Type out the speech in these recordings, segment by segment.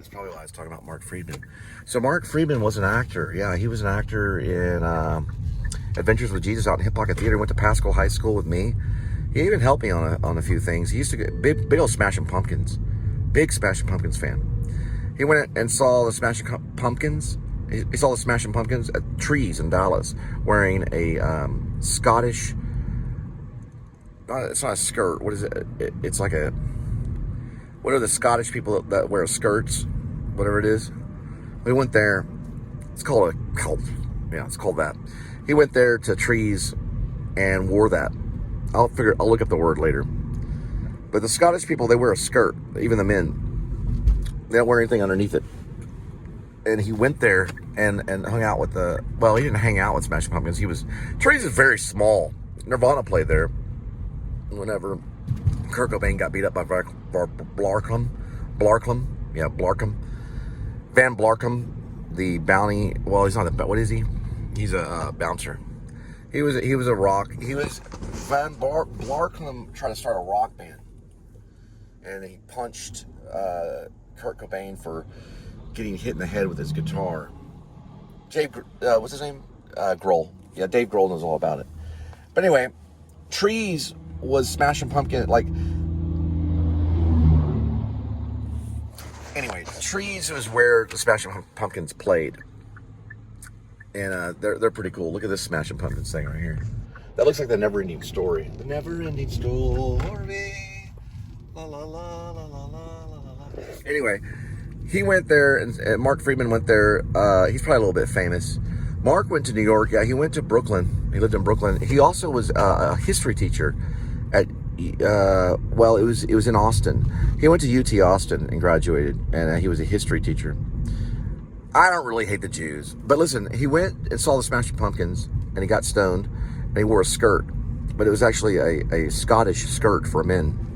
That's probably why I was talking about Mark Friedman. So Mark Friedman was an actor. Yeah, he was an actor in Adventures with Jesus out in Hip Pocket Theater. Went to Pascal High School with me. He even helped me on a few things. He used to get big old Smashing Pumpkins. Big Smashing Pumpkins fan. He went and saw the Smashing Pumpkins. He saw the Smashing Pumpkins at Trees in Dallas, wearing a Scottish. It's not a skirt. What is it? It's like a. What are the Scottish people that wear skirts? Whatever it is. We went there. It's called it's called that. He went there to Trees and wore that. I'll look up the word later. But the Scottish people, they wear a skirt. Even the men. They don't wear anything underneath it. And he went there and hung out with he didn't hang out with Smashing Pumpkins. Trees is very small. Nirvana played there whenever Kurt Cobain got beat up by Blarcom. Yeah, Blarcom. Van Blarcom, the bounty. Well, he's not what is he? He's a bouncer. He was a rock. Van Blarcom tried to start a rock band, and he punched Kurt Cobain for getting hit in the head with his guitar. What's his name? Grohl. Yeah, Dave Grohl knows all about it. But anyway, Trees was Smashing Pumpkin. Trees was where the Smashing Pumpkins played, and they're pretty cool. Look at this Smashing Pumpkins thing right here. That looks like the Never-Ending Story. The Never-Ending Story. La la la la la la la la. Anyway. He went there, and Mark Friedman went there. He's probably a little bit famous. Mark went to New York. Yeah, he went to Brooklyn. He lived in Brooklyn. He also was a history teacher at, it was in Austin. He went to UT Austin and graduated, and he was a history teacher. I don't really hate the Jews. But listen, he went and saw the Smashing Pumpkins, and he got stoned, and he wore a skirt. But it was actually a Scottish skirt for men.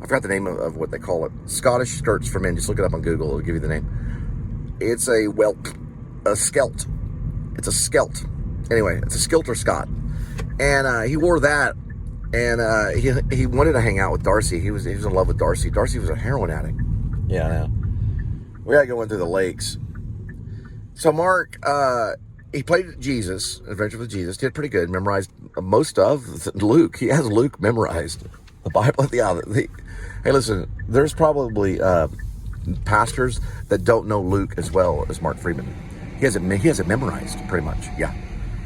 I forgot the name of what they call it. Scottish skirts for men. Just look it up on Google. It'll give you the name. It's a skelt. It's a skelt. Anyway, it's a skilter Scot. And he wore that. And he wanted to hang out with Darcy. He was in love with Darcy. Darcy was a heroin addict. Yeah, I know. We got going through the lakes. So Mark, he played Jesus, Adventure with Jesus. Did pretty good. Memorized most of Luke. He has Luke memorized. The Bible. Hey, listen, there's probably pastors that don't know Luke as well as Mark Friedman. He has it memorized, pretty much. Yeah.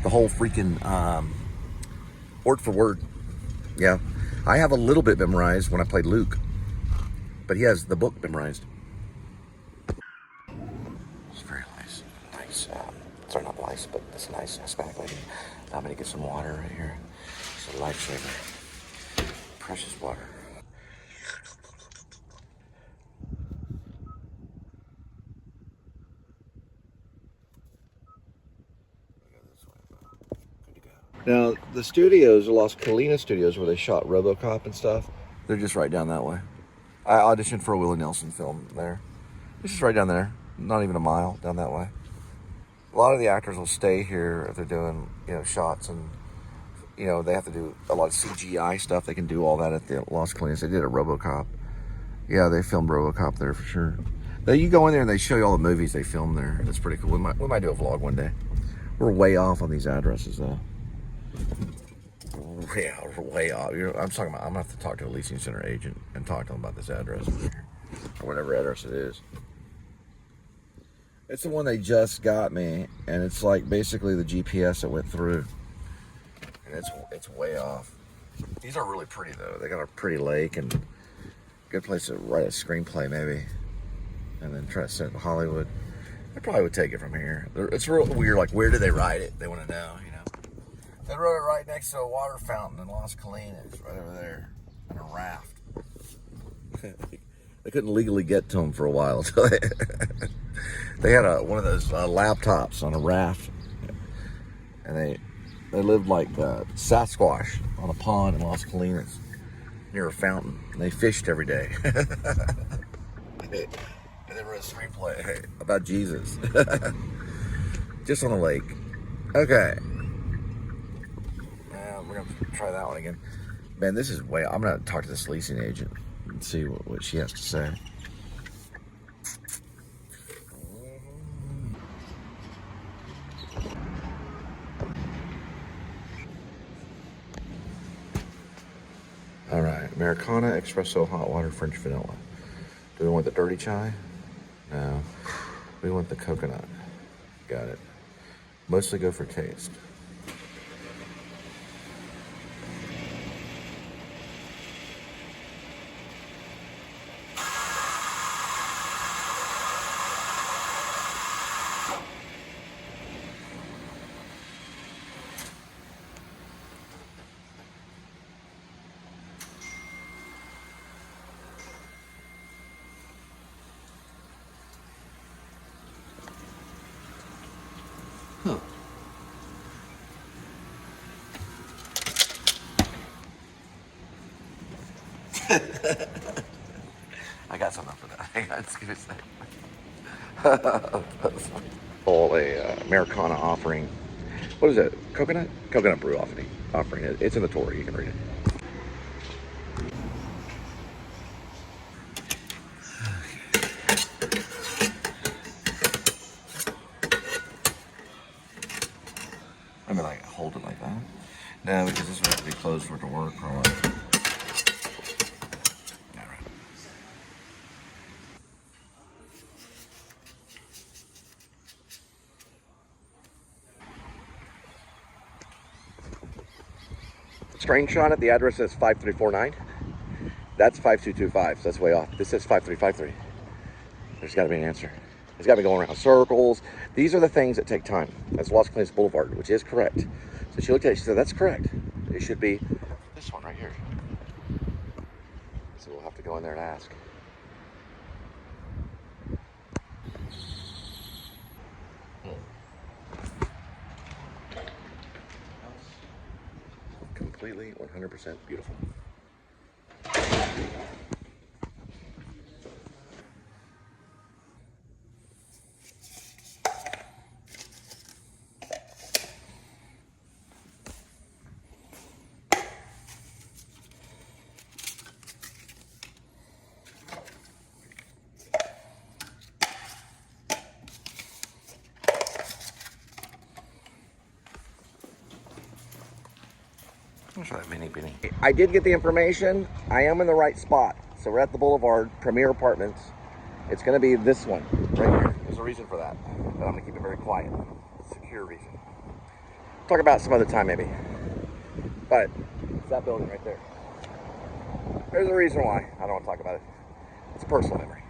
The whole freaking word for word. Yeah. I have a little bit memorized when I played Luke. But he has the book memorized. It's very nice. Nice. Sorry, not nice, but it's nice. Hispanic lady. I'm going to get some water right here. It's a lifesaver. Precious water. Now, the studios, the Colinas studios where they shot RoboCop and stuff, they're just right down that way. I auditioned for a Willie Nelson film there. It's just right down there. Not even a mile down that way. A lot of the actors will stay here if they're doing, shots, and they have to do a lot of CGI stuff. They can do all that at the Las Colinas. They did a RoboCop. Yeah, they filmed RoboCop there for sure. You go in there and they show you all the movies they filmed there. It's pretty cool. We might do a vlog one day. We're way off on these addresses though. Yeah, we're way off. I'm gonna have to talk to a leasing center agent and talk to them about this address or whatever address it is. It's the one they just got me, and it's like basically the GPS that went through. And it's way off. These are really pretty though. They got a pretty lake and good place to write a screenplay maybe, and then try to send it to Hollywood. I probably would take it from here. It's real weird. Like, where did they write it? They want to know. They wrote it right next to a water fountain in Las Colinas, right over there, on a raft. They couldn't legally get to them for a while. They had one of those laptops on a raft, and they lived like Sasquatch on a pond in Las Colinas near a fountain. And they fished every day. And they wrote a screenplay about Jesus. Just on a lake. Okay. We're going to try that one again. Man, this is way... I'm going to talk to this leasing agent and see what she has to say. Americana, espresso, hot water, French vanilla. Do we want the dirty chai? No. We want the coconut. Got it. Mostly go for taste. Huh. I got something for that. Hang on, just give me a second. Oh, a Americana offering. What is it? Coconut? Coconut brew offering. It's in the Tory. You can read it. I mean, like, hold it like that? No, because this would have to be closed for it to work, probably. All right. Screenshot it. The address says 5349. That's 5225, so that's way off. This says 5353. There's got to be an answer. It's got to be going around circles. These are the things that take time. That's Los Colinas Boulevard, which is correct. So she looked at it, she said, that's correct. It should be this one right here. So we'll have to go in there and ask. Completely 100% beautiful. I'll show that mini binny. I did get the information. I am in the right spot. So we're at the Boulevard, Premier Apartments. It's going to be this one right here. There's a reason for that. But I'm going to keep it very quiet. Secure reason. Talk about it some other time maybe. But it's that building right there. There's a reason why I don't want to talk about it. It's a personal memory.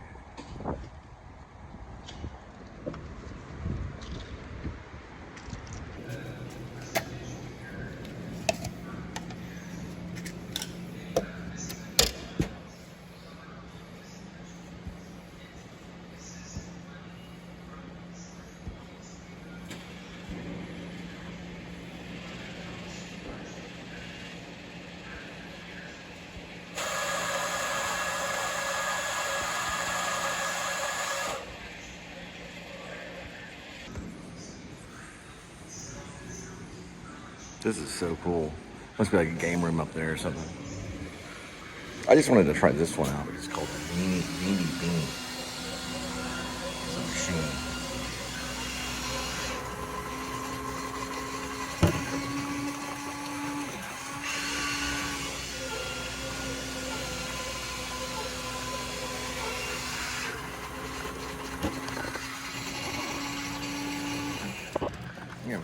This is so cool. Must be like a game room up there or something. I just wanted to try this one out. It's called Vendi Beanie. It's a machine. Yeah.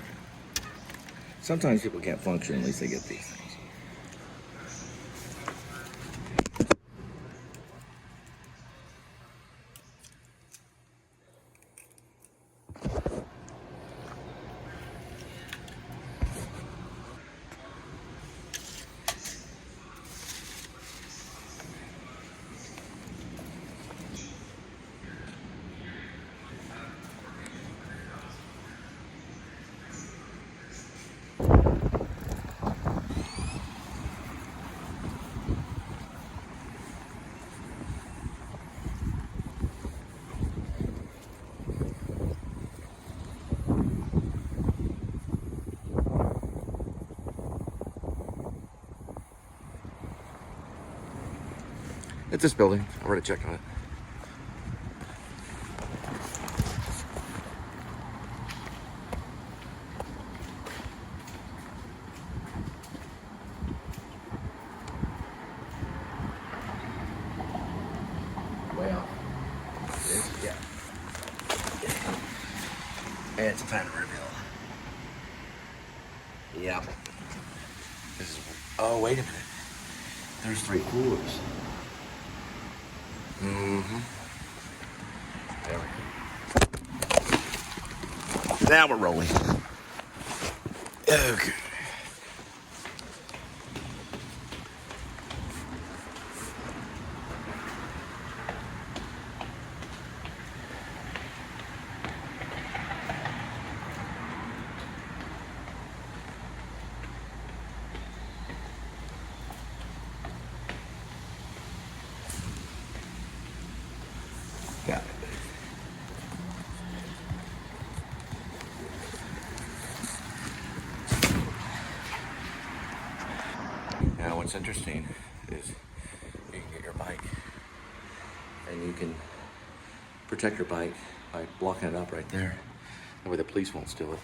Sometimes people can't function, at least they get these things. It's this building. I've already checked on it. way off. It is? Yeah. And it's time to reveal. Yeah. This is, oh, wait a minute. There's 3 coolers. Mm-hmm. There we go. Now we're rolling. Okay. Got it. Now what's interesting is you can get your bike and you can protect your bike by blocking it up right there. That way the police won't steal it.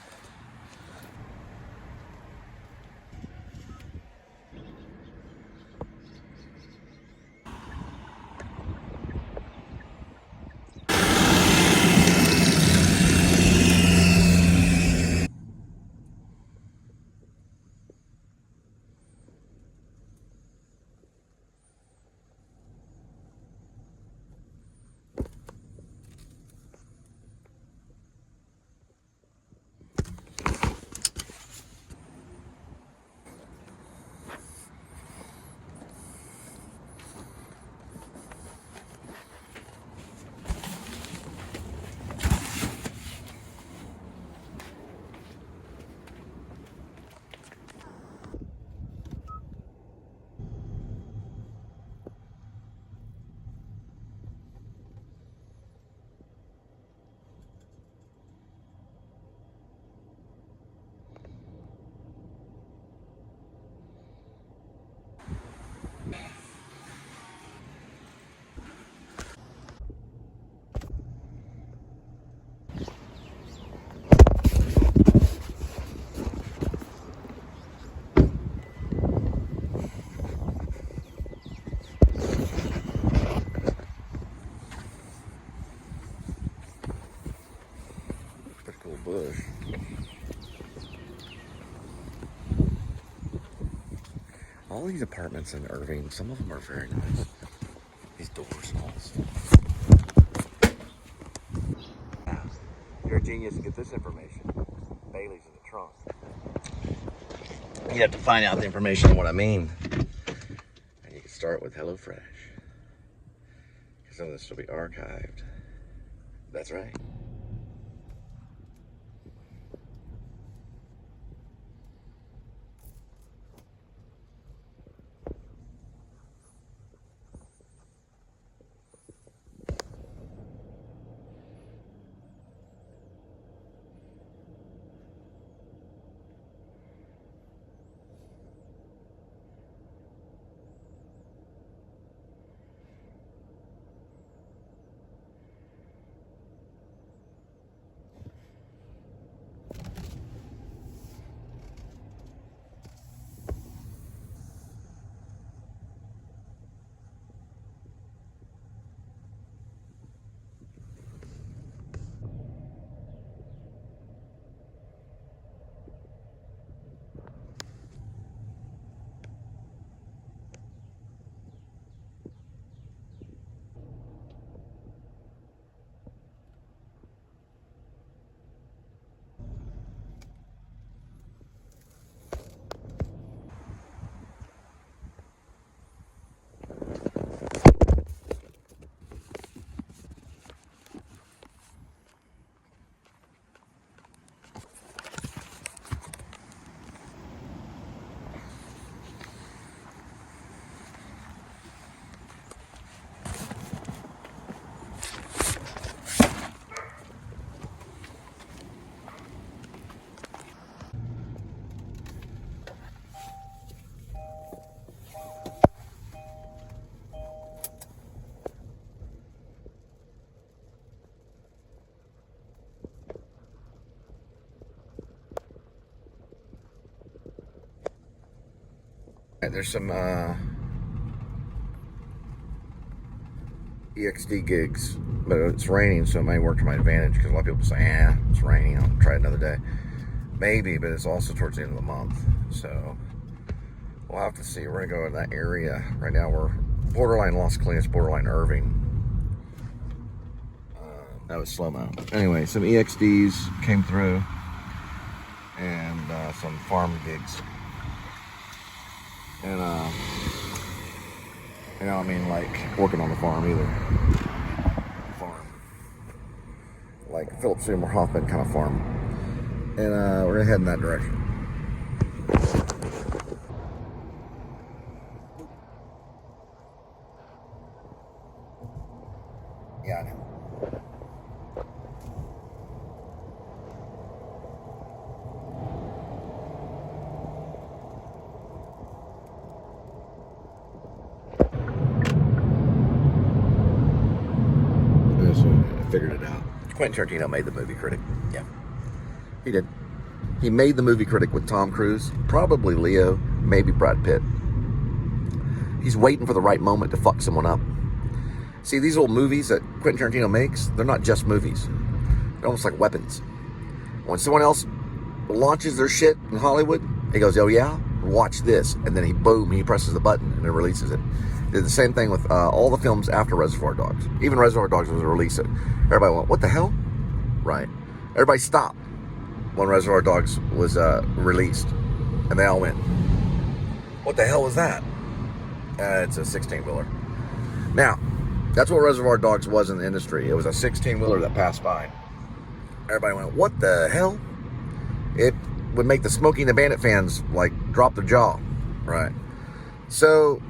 Pretty cool bush. All these apartments in Irving, some of them are very nice. These doors and all this stuff. Wow. You're a genius to get this information. Bailey's in the trunk. You have to find out the information on what I mean. And you can start with HelloFresh. Because some of this will be archived. That's right. There's some EXD gigs, but it's raining, so it may work to my advantage because a lot of people say, it's raining, I'll try it another day. Maybe, but it's also towards the end of the month, so we'll have to see. We're gonna go in that area. Right now we're borderline Las Colinas, borderline Irving. That was slow-mo. Anyway, some EXDs came through and some farm gigs. And you know, I mean, like working on the farm either. Farm. Like Philip Seymour Hoffman kind of farm. And we're gonna head in that direction. Yeah, I know. I figured it out. Quentin Tarantino made The Movie Critic. Yeah, he did. He made The Movie Critic with Tom Cruise, probably Leo, maybe Brad Pitt. He's waiting for the right moment to fuck someone up. See, these old movies that Quentin Tarantino makes, they're not just movies. They're almost like weapons. When someone else launches their shit in Hollywood, he goes, oh yeah, watch this. And then he presses the button and it releases it. Did the same thing with all the films after Reservoir Dogs. Even Reservoir Dogs was released. Everybody went, what the hell? Right. Everybody stopped when Reservoir Dogs was released. And they all went, what the hell was that? It's a 16-wheeler. Now, that's what Reservoir Dogs was in the industry. It was a 16-wheeler that passed by. Everybody went, what the hell? It would make the Smokey and the Bandit fans, like, drop their jaw. Right. So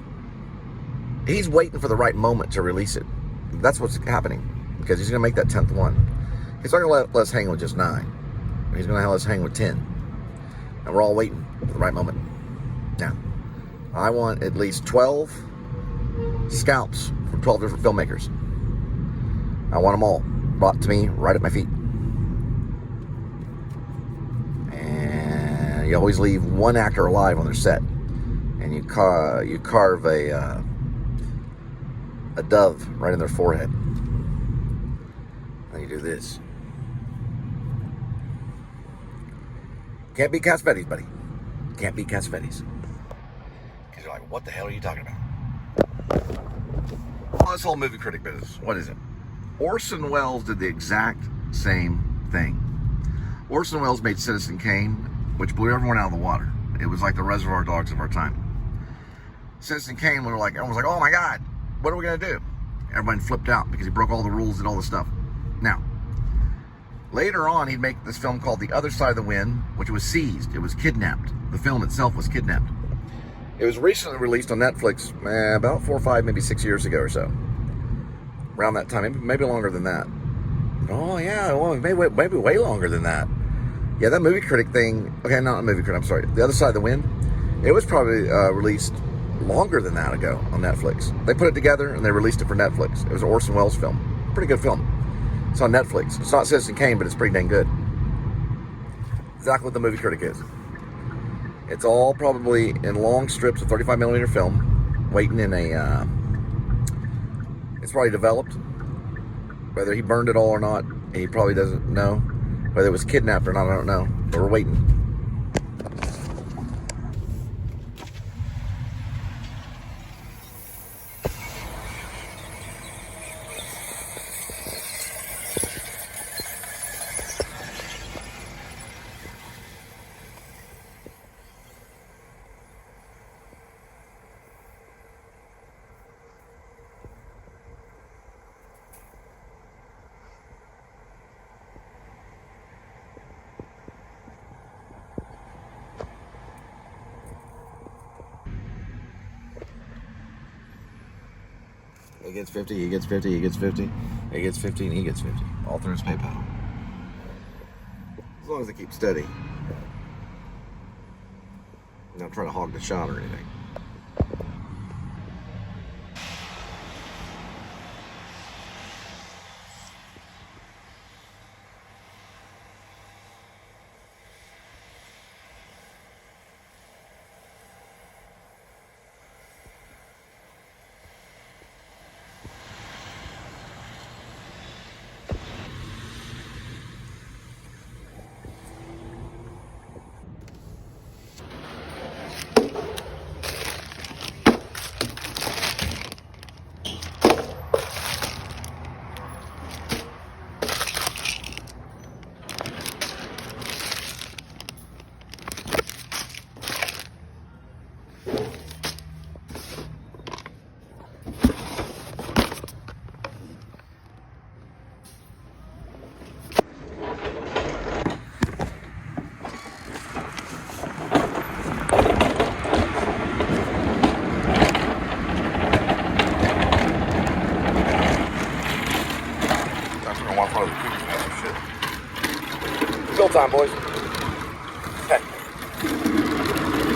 he's waiting for the right moment to release it. That's what's happening, because he's going to make that 10th one. He's not going to let us hang with just 9. He's going to let us hang with 10. And we're all waiting for the right moment. Now, I want at least 12 scalps from 12 different filmmakers. I want them all brought to me right at my feet. And you always leave one actor alive on their set. And you carve a dove right in their forehead. And you do this. Can't beat Cassavetes, buddy. Can't beat Cassavetes. Because you're like, what the hell are you talking about? Well, this whole movie critic business, what is it? Orson Welles did the exact same thing. Orson Welles made Citizen Kane, which blew everyone out of the water. It was like the Reservoir Dogs of our time. Citizen Kane, everyone was like, oh my God, what are we going to do? Everybody flipped out because he broke all the rules and all the stuff. Now, later on, he'd make this film called The Other Side of the Wind, which was seized. It was kidnapped. The film itself was kidnapped. It was recently released on Netflix about 4 or 5, maybe 6 years ago or so. Around that time, maybe longer than that. Oh yeah, well, maybe way longer than that. Yeah, that movie critic thing, okay, not a movie critic, I'm sorry. The Other Side of the Wind, it was probably released longer than that ago on Netflix. They put it together and they released it for Netflix. It was an Orson Welles film. Pretty good film. It's on Netflix. It's not Citizen Kane, but it's pretty dang good. Exactly what the movie critic is. It's all probably in long strips of 35mm film, waiting in a, it's probably developed. Whether he burned it all or not, he probably doesn't know. Whether it was kidnapped or not, I don't know. But we're waiting. He gets 50, he gets 50, he gets 50, he gets 50, and he gets 50. All through his PayPal. As long as they keep steady. Not trying to hog the shot or anything. gonna want to follow the cookies now. Shit. Fill time, boys.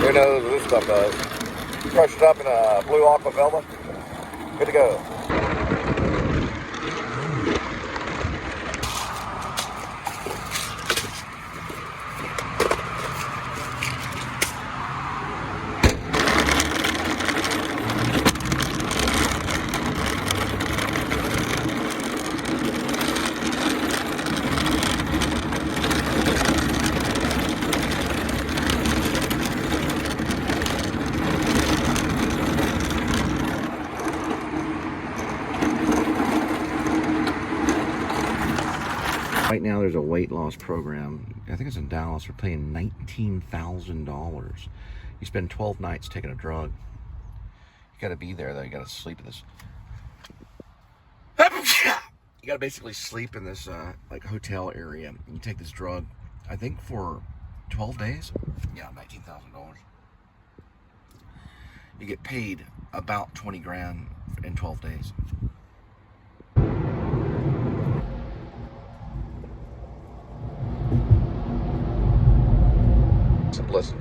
Who knows what this stuff does? Crush it up in a blue aqua velvet. Good to go. Right now there's a weight loss program. I think it's in Dallas. We're paying $19,000. You spend 12 nights taking a drug. You gotta be there though. You gotta sleep in this. You gotta basically sleep in this like hotel area. You take this drug, I think for 12 days. Yeah, $19,000. You get paid about 20 grand in 12 days.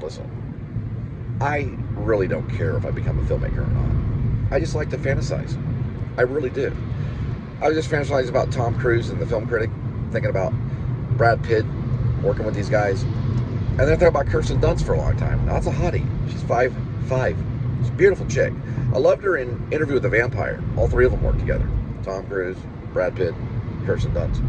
Listen. I really don't care if I become a filmmaker or not. I just like to fantasize. I really do. I was just fantasizing about Tom Cruise and The Film Critic, thinking about Brad Pitt, working with these guys. And then I thought about Kirsten Dunst for a long time. Now, that's a hottie. She's 5'5". She's a beautiful chick. I loved her in Interview with the Vampire. All three of them worked together. Tom Cruise, Brad Pitt, Kirsten Dunst.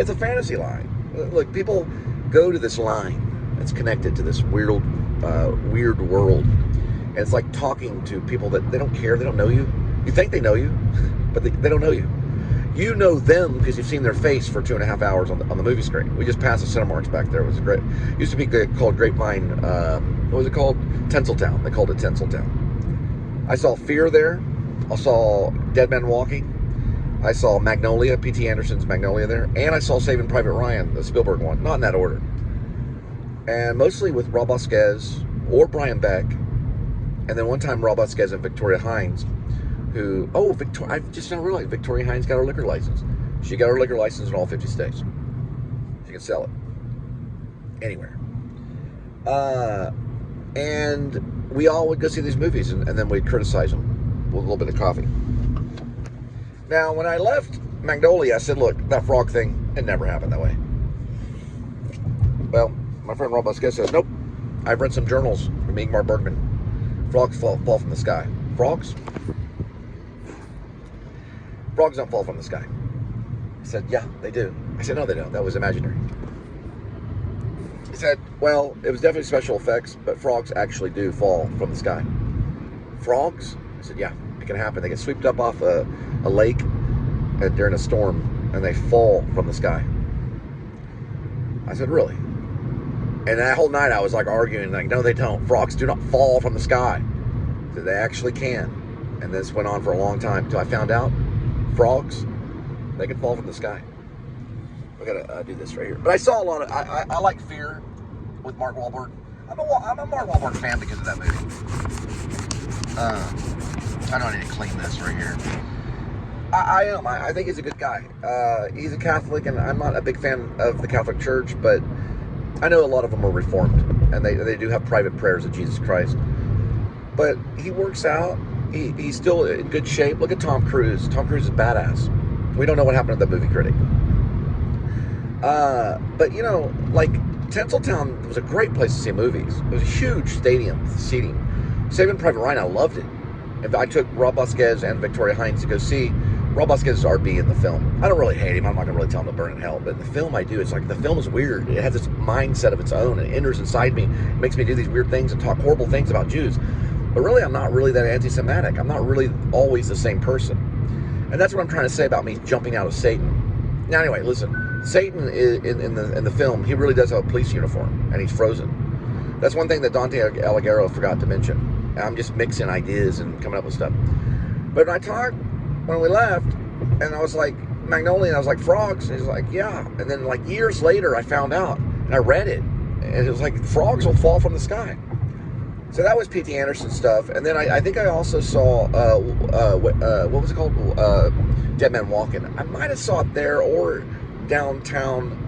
It's a fantasy line. Look, people go to this line. It's connected to this weird world. And it's like talking to people that they don't care, they don't know you. You think they know you, but they don't know you. You know them because you've seen their face for 2.5 hours on the movie screen. We just passed the Cinemarks back there. It was great. It used to be called Grapevine, what was it called? Tinseltown. They called it Tinseltown. I saw Fear there. I saw Dead Man Walking. I saw Magnolia, P.T. Anderson's Magnolia there. And I saw Saving Private Ryan, the Spielberg one. Not in that order. And mostly with Rob Vasquez or Brian Beck. And then one time Rob Vasquez and Victoria Hines, who, I just now realized Victoria Hines got her liquor license. She got her liquor license in all 50 states. She can sell it anywhere. And we all would go see these movies and then we'd criticize them with a little bit of coffee. Now, when I left Magnolia, I said, look, that frog thing, it never happened that way. Well, my friend Rob Vasquez says, nope. I've read some journals from Ingmar Bergman. Frogs fall from the sky. Frogs? Frogs don't fall from the sky. He said, yeah, they do. I said, no, they don't. That was imaginary. He said, well, it was definitely special effects, but frogs actually do fall from the sky. Frogs? I said, yeah, it can happen. They get swept up off a lake during a storm, and they fall from the sky. I said, really? And that whole night I was like arguing, like, no, they don't. Frogs do not fall from the sky. So they actually can. And this went on for a long time until I found out frogs, they can fall from the sky. I gotta do this right here. But I saw a lot of, I like Fear with Mark Wahlberg. I'm a Mark Wahlberg fan because of that movie. I know I need to clean this right here. I am. I think he's a good guy. He's a Catholic, and I'm not a big fan of the Catholic Church, but I know a lot of them are Reformed, and they do have private prayers of Jesus Christ. But he works out. He's still in good shape. Look at Tom Cruise. Tom Cruise is badass. We don't know what happened to the movie critic. But, you know, like, Tinseltown was a great place to see movies. It was a huge stadium with seating. Saving Private Ryan, I loved it. And I took Rob Vasquez and Victoria Hines to go see. Rob Vasquez is RB in the film. I don't really hate him. I'm not going to really tell him to burn in hell. But in the film, I do. It's like the film is weird. It has this mindset of its own. It enters inside me. It makes me do these weird things and talk horrible things about Jews. But really, I'm not really that anti-Semitic. I'm not really always the same person. And that's what I'm trying to say about me jumping out of Satan. Now, anyway, listen. Satan in the film, he really does have a police uniform, and he's frozen. That's one thing that Dante Alighieri forgot to mention. I'm just mixing ideas and coming up with stuff. But when we left, and I was like, Magnolia, and I was like, frogs, and he's like, yeah. And then like years later, I found out, and I read it, and it was like, frogs will fall from the sky. So that was P.T. Anderson stuff. And then I think I also saw, what was it called? Dead Man Walking. I might have saw it there or downtown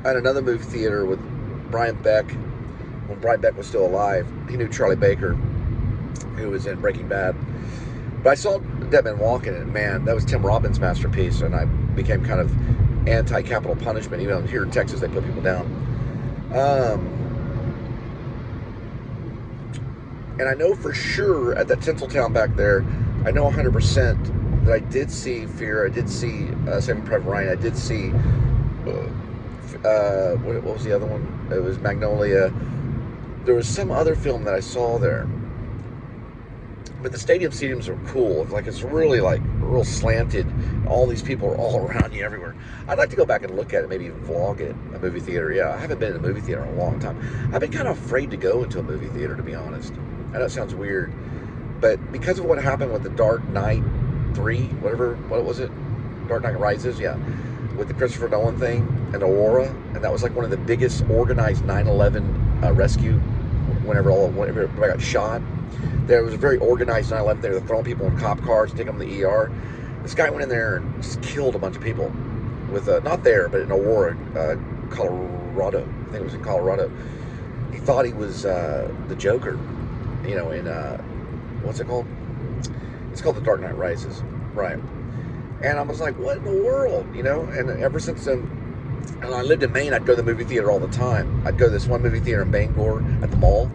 at another movie theater with Brian Beck. When Brian Beck was still alive, he knew Charlie Baker, who was in Breaking Bad. But I saw Dead Man Walking, and man, that was Tim Robbins' masterpiece, and I became kind of anti-capital punishment. Even here in Texas, they put people down. And I know for sure at that Tinseltown back there, I know 100% that I did see Fear. I did see Saving Private Ryan. I did see what was the other one? It was Magnolia. There was some other film that I saw there. But the stadium seatings are cool. It's really like real slanted. All these people are all around you everywhere. I'd like to go back and look at it, maybe even vlog it, a movie theater. Yeah, I haven't been in a movie theater in a long time. I've been kind of afraid to go into a movie theater, to be honest. I know it sounds weird, but because of what happened with the Dark Knight 3, what was it? Dark Knight Rises, yeah. With the Christopher Nolan thing and Aurora, and that was like one of the biggest organized 9/11 rescue whenever everybody got shot. There was a very organized 9/11. They were throwing people in cop cars, taking them to the ER. This guy went in there and just killed a bunch of people with, not there, but in Aurora, Colorado. I think it was in Colorado. He thought he was the Joker, you know, in, what's it called? It's called The Dark Knight Rises, right? And I was like, what in the world, you know? And ever since then, and I lived in Maine, I'd go to the movie theater all the time. I'd go to this one movie theater in Bangor at the mall.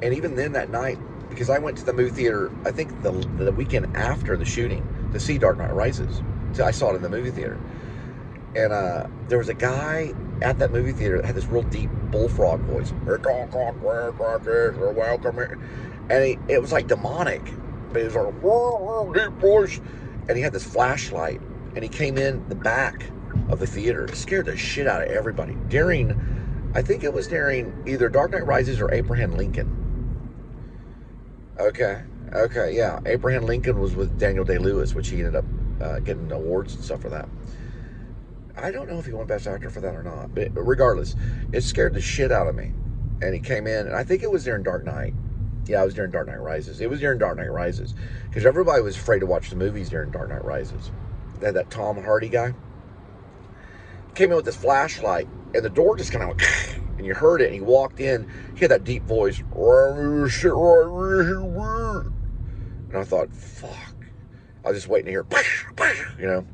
And even then that night, because I went to the movie theater, I think the weekend after the shooting, to see Dark Knight Rises. So I saw it in the movie theater. And there was a guy at that movie theater that had this real deep bullfrog voice. Welcome. And it was like demonic. But it was like, deep voice. And he had this flashlight. And he came in the back of the theater. It scared the shit out of everybody. I think it was during either Dark Knight Rises or Abraham Lincoln. Okay, yeah. Abraham Lincoln was with Daniel Day-Lewis, which he ended up getting awards and stuff for that. I don't know if he won Best Actor for that or not, but regardless, it scared the shit out of me. And he came in, and I think it was during Dark Knight. Yeah, it was during Dark Knight Rises. It was during Dark Knight Rises, because everybody was afraid to watch the movies during Dark Knight Rises. They had that Tom Hardy guy. Came in with this flashlight, and the door just kind of went, and you heard it, and he walked in. He had that deep voice. And I thought, fuck. I was just waiting to hear, you know.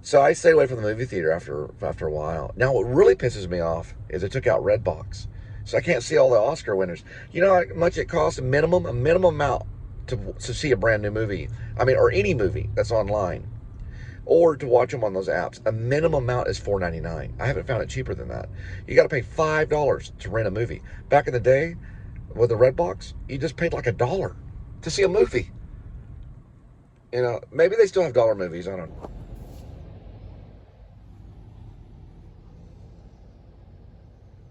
So I stayed away from the movie theater after a while. Now, what really pisses me off is they took out Redbox. So I can't see all the Oscar winners. You know how much it costs? A minimum amount to see a brand new movie. I mean, or any movie that's online. Or to watch them on those apps. A minimum amount is $4.99. I haven't found it cheaper than that. You got to pay $5 to rent a movie. Back in the day, with the Redbox, you just paid like $1 to see a movie. You know, maybe they still have dollar movies. I don't know.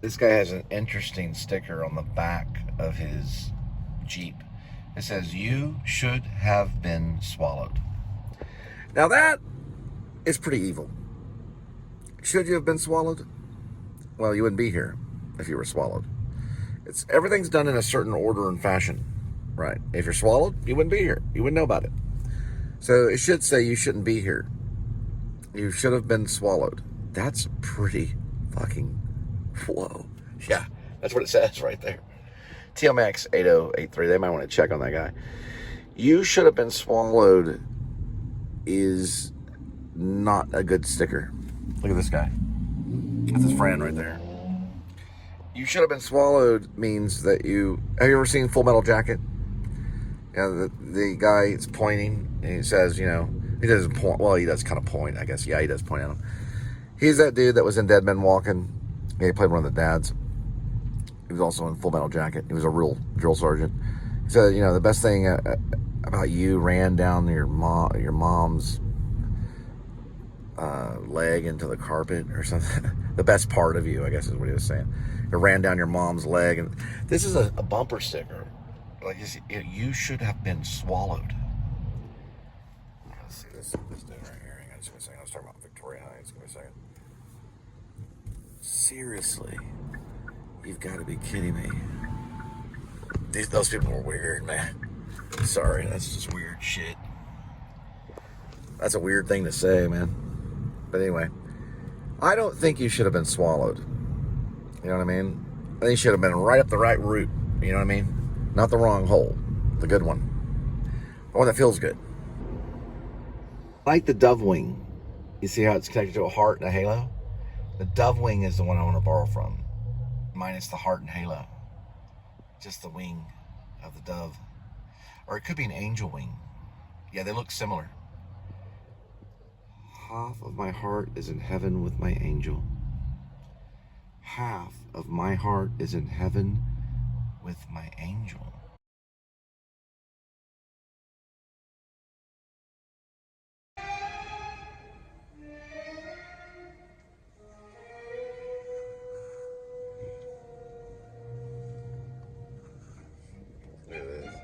This guy has an interesting sticker on the back of his Jeep. It says, "You should have been swallowed." Now that is pretty evil. Should you have been swallowed? Well, you wouldn't be here if you were swallowed. Everything's done in a certain order and fashion, right? If you're swallowed, you wouldn't be here. You wouldn't know about it. So it should say you shouldn't be here. You should have been swallowed. That's pretty fucking whoa. Yeah, that's what it says right there. TMX 8083. They might want to check on that guy. You should have been swallowed is not a good sticker. Look at this guy. That's his friend right there. You should have been swallowed means that you... Have you ever seen Full Metal Jacket? You know, the guy is pointing and he says, you know, he doesn't point. Well, he does kind of point, I guess. Yeah, he does point at him. He's that dude that was in Dead Men Walking. Yeah, he played one of the dads. He was also in Full Metal Jacket. He was a real drill sergeant. He said, you know, the best thing about you ran down your mom's leg into the carpet or something. The best part of you, I guess is what he was saying. It ran down your mom's leg. And this is a bumper sticker. Like, you should have been swallowed. Let's see this dude right here. Hang on just a second. I was talking about Victoria Heights. Give me a second. Seriously. You've got to be kidding me. Those people are weird, man. Sorry, that's just weird shit. That's a weird thing to say, man. But anyway, I don't think you should have been swallowed. You know what I mean? I think you should have been right up the right route. You know what I mean? Not the wrong hole. The good one. The one that feels good. Like the dove wing. You see how it's connected to a heart and a halo? The dove wing is the one I want to borrow from. Minus the heart and halo. Just the wing of the dove. Or it could be an angel wing. Yeah, they look similar. Half of my heart is in heaven with my angel. Half of my heart is in heaven with my angel. Look at this.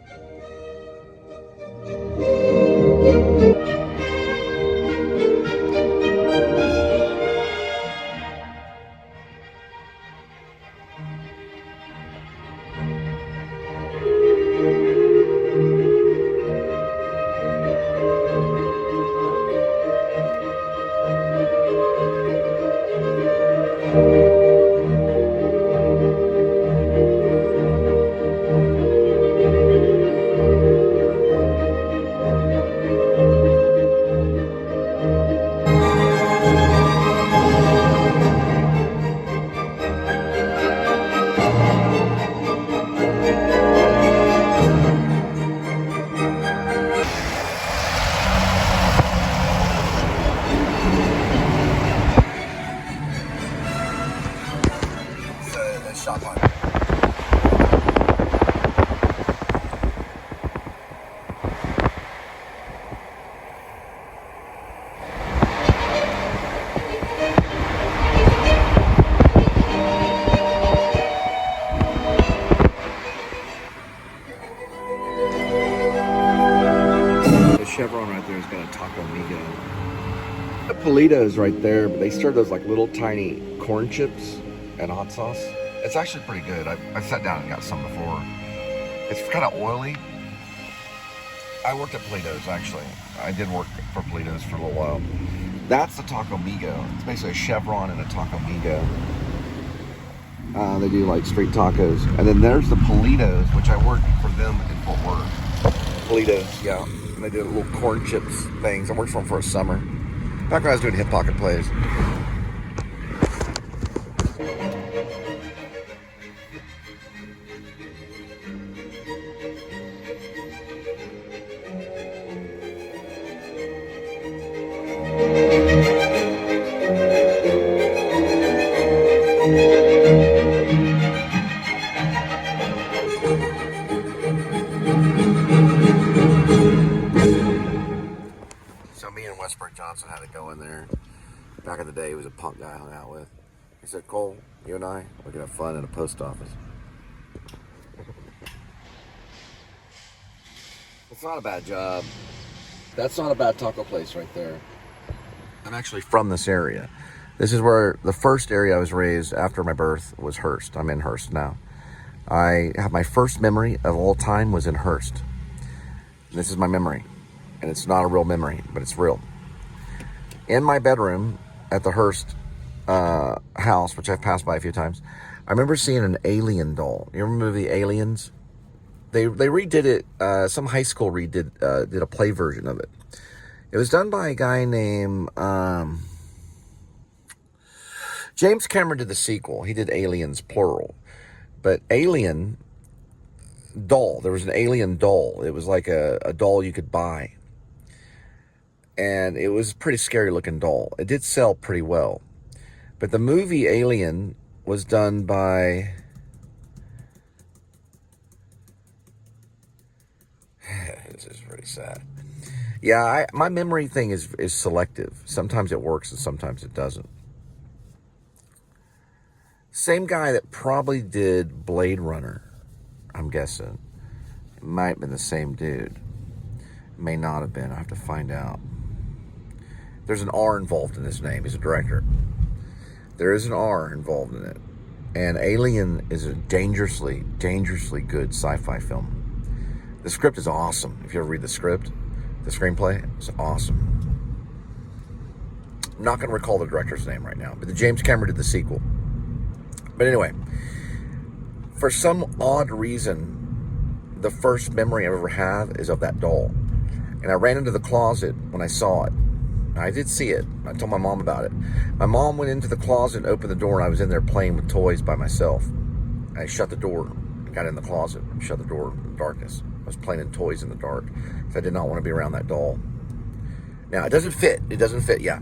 Shot line. The chevron right there has got a Taco Migo. The Politos right there, but they serve those like little tiny corn chips and hot sauce. It's actually pretty good. I've sat down and got some before. It's kind of oily. I worked at Politos, actually. I did work for Politos for a little while. That's the Taco Migo. It's basically a chevron and a Taco Migo. They do like street tacos. And then there's the Politos, which I worked for them in Fort Worth. Politos, yeah. And they do little corn chips things. I worked for them for a summer. Back when I was doing hip pocket plays. Johnson had to go in there. Back in the day, he was a punk guy I hung out with. He said, Cole, you and I, we're going to have fun in a post office. It's not a bad job. That's not a bad taco place right there. I'm actually from this area. This is where the first area I was raised after my birth was Hearst. I'm in Hearst now. I have my first memory of all time was in Hearst. This is my memory. And it's not a real memory, but it's real. In my bedroom at the Hearst house, which I've passed by a few times, I remember seeing an alien doll. You remember the movie Aliens? They redid it. Some high school did a play version of it. It was done by a guy named James Cameron. Did the sequel. He did Aliens plural, but Alien doll. There was an alien doll. It was like a doll you could buy. And it was a pretty scary looking doll. It did sell pretty well. But the movie Alien was done by... This is pretty sad. Yeah, my memory thing is selective. Sometimes it works and sometimes it doesn't. Same guy that probably did Blade Runner, I'm guessing. It might have been the same dude. May not have been. I have to find out. There's an R involved in his name. He's a director. There is an R involved in it. And Alien is a dangerously, dangerously good sci-fi film. The script is awesome. If you ever read the script, the screenplay is awesome. I'm not going to recall the director's name right now, but the James Cameron did the sequel. But anyway, for some odd reason, the first memory I ever have is of that doll. And I ran into the closet when I saw it. I did see it. I told my mom about it. My mom went into the closet and opened the door, and I was in there playing with toys by myself. I shut the door, got in the closet, and shut the door in the darkness. I was playing in toys in the dark, because I did not want to be around that doll. Now, it doesn't fit. It doesn't fit, yeah.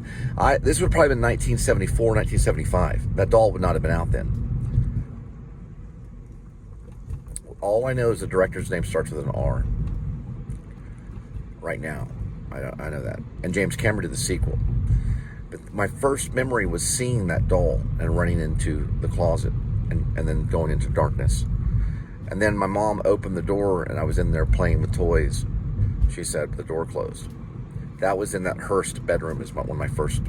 This would probably have been 1974, 1975. That doll would not have been out then. All I know is the director's name starts with an R. Right now. I know that. And James Cameron did the sequel. But my first memory was seeing that doll and running into the closet and then going into darkness. And then my mom opened the door and I was in there playing with toys. She said the door closed. That was in that Hearst bedroom is one of my first.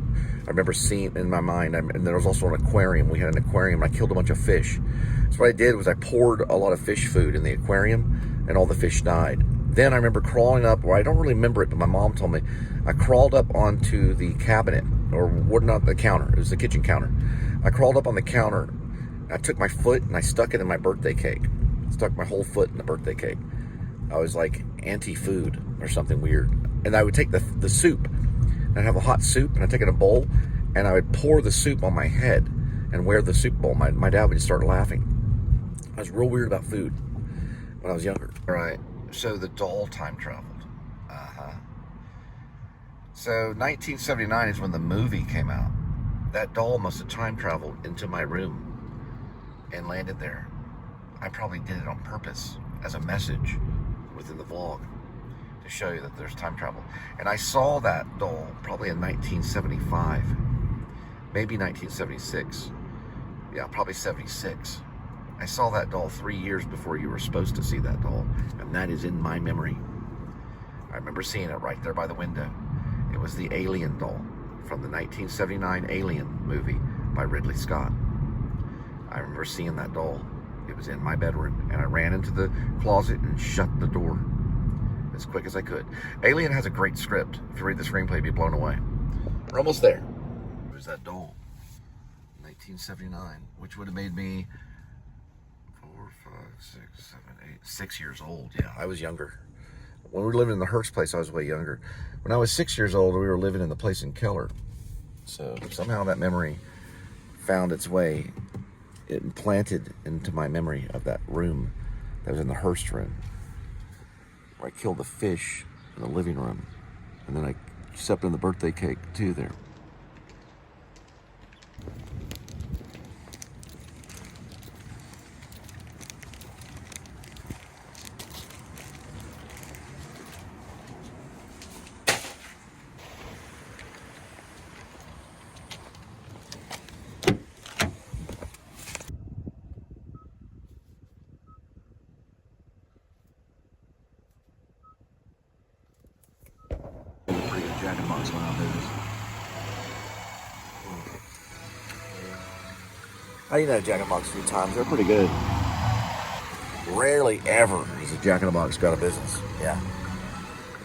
I remember seeing in my mind. And there was also an aquarium. We had an aquarium and I killed a bunch of fish. So what I did was I poured a lot of fish food in the aquarium and all the fish died. Then I remember crawling up, or I don't really remember it, but my mom told me, I crawled up onto the cabinet, or not the counter, it was the kitchen counter. I crawled up on the counter, I took my foot and I stuck it in my birthday cake. Stuck my whole foot in the birthday cake. I was like anti-food or something weird. And I would take the soup, and I'd have a hot soup, and I'd take it in a bowl, and I would pour the soup on my head and wear the soup bowl. My dad would just start laughing. I was real weird about food when I was younger. All right. So the doll time traveled. So 1979 is when the movie came out. That doll must have time traveled into my room and landed there. I probably did it on purpose as a message within the vlog to show you that there's time travel. And I saw that doll probably in 1975, maybe 1976. Yeah, probably 76. I saw that doll 3 years before you were supposed to see that doll, and that is in my memory. I remember seeing it right there by the window. It was the Alien doll from the 1979 Alien movie by Ridley Scott. I remember seeing that doll. It was in my bedroom, and I ran into the closet and shut the door as quick as I could. Alien has a great script. If you read the screenplay, you'd be blown away. We're almost there. There's that doll, 1979, which would have made me 6 years old. Yeah, I was younger. When we were living in the Hearst place, I was way younger. When I was 6 years old, we were living in the place in Keller. So somehow that memory found its way, it implanted into my memory of that room that was in the Hearst room, where I killed the fish in the living room. And then I stepped in the birthday cake too there. Jack in the Box went out of business. I eaten at Jack in the Box a few times. They're pretty good. Rarely ever is a Jack in the Box got out of business. Yeah.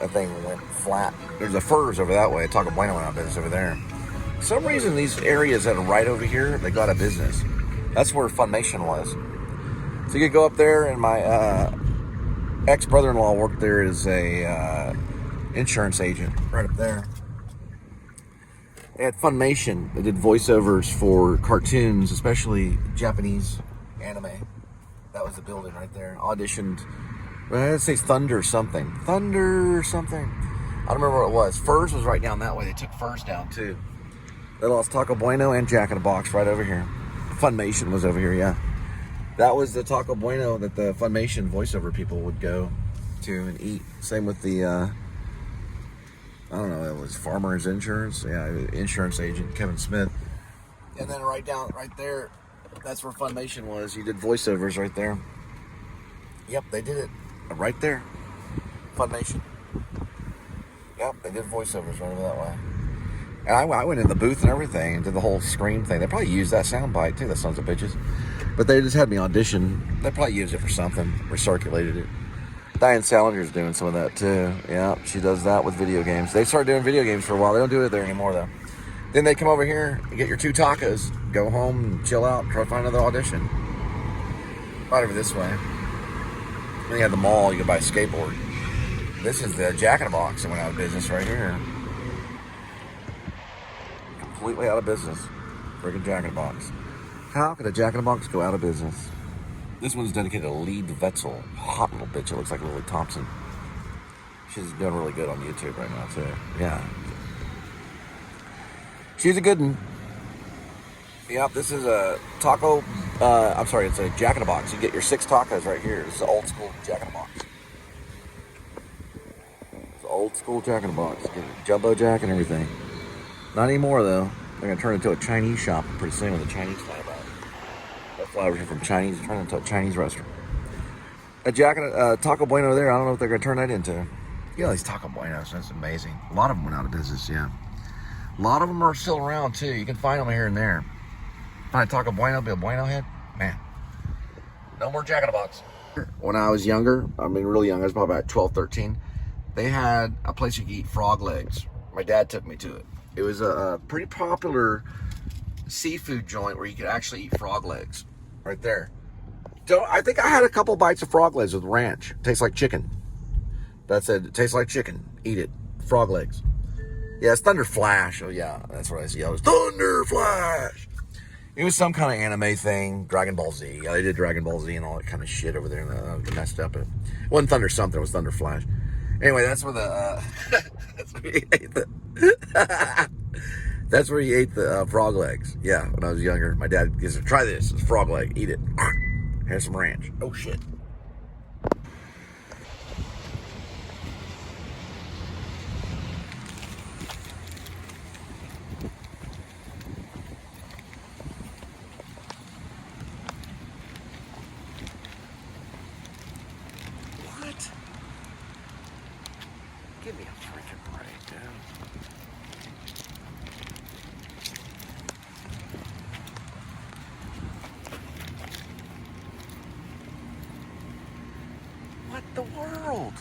That thing went flat. There's a Furs over that way. Taco Bueno went out of business over there. For some reason, these areas that are right over here, they got out of business. That's where Funimation was. So you could go up there, and my ex-brother-in-law worked there as a insurance agent right up there. They had Funimation. They did voiceovers for cartoons, especially Japanese anime. That was the building right there. Auditioned. I'd say Thunder something. I don't remember what it was. Furs was right down that way. They took Furs down too. They lost Taco Bueno and Jack in the Box right over here. Funimation was over here, yeah. That was the Taco Bueno that the Funimation voiceover people would go to and eat. Same with the, I don't know, it was Farmers Insurance. Yeah, insurance agent Kevin Smith. And then right there, that's where Funimation was. You did voiceovers right there. Yep, they did it. Right there. Funimation. Yep, they did voiceovers right over that way. And I went in the booth and everything and did the whole scream thing. They probably used that soundbite too, the sons of bitches. But they just had me audition. They probably used it for something, recirculated it. Diane Salinger's doing some of that too. Yeah, she does that with video games. They started doing video games for a while. They don't do it there anymore though. Then they come over here and get your 2 tacos, go home and chill out, try to find another audition. Right over this way. Then you have the mall, you can buy a skateboard. This is the Jack in the Box that went out of business right here. Completely out of business. Freaking Jack in the Box. How could a Jack in the Box go out of business? This one's dedicated to Lee Wetzel. Hot little bitch. It looks like Lily Thompson. She's doing really good on YouTube right now, too. Yeah. She's a good one. Yep, this is a taco. I'm sorry, it's a Jack in the Box. You get your 6 tacos right here. This is an old school Jack in the Box. It's an old school Jack in the Box. Get a jumbo jack and everything. Not anymore, though. They're going to turn it into a Chinese shop pretty soon when the Chinese fly by. That fly over here from Chinese, turn it into a Chinese restaurant. A Taco Bueno there, I don't know what they're going to turn that into. You know, these Taco Buenos, that's amazing. A lot of them went out of business, yeah. A lot of them are still around, too. You can find them here and there. Find a Taco Bueno, be a Bueno head. Man, no more Jack in the Box. When I was younger, I mean really young, I was probably about 12, 13, they had a place you could eat frog legs. My dad took me to it. It was a pretty popular seafood joint where you could actually eat frog legs. Right there. I think I had a couple bites of frog legs with ranch. Tastes like chicken. That said, it tastes like chicken. Eat it. Frog legs. Yeah, it's Thunder Flash. Oh yeah, that's what I see. I was Thunder Flash. It was some kind of anime thing, Dragon Ball Z. Yeah, they did Dragon Ball Z and all that kind of shit over there. And messed up. It wasn't Thunder something. It was Thunder Flash. Anyway, that's where the that's where he ate the that's where he ate the frog legs. Yeah, when I was younger, my dad said, "Try this. It's a frog leg. Eat it. Here's some ranch." Oh shit. Give me a freaking break, dude. What the world?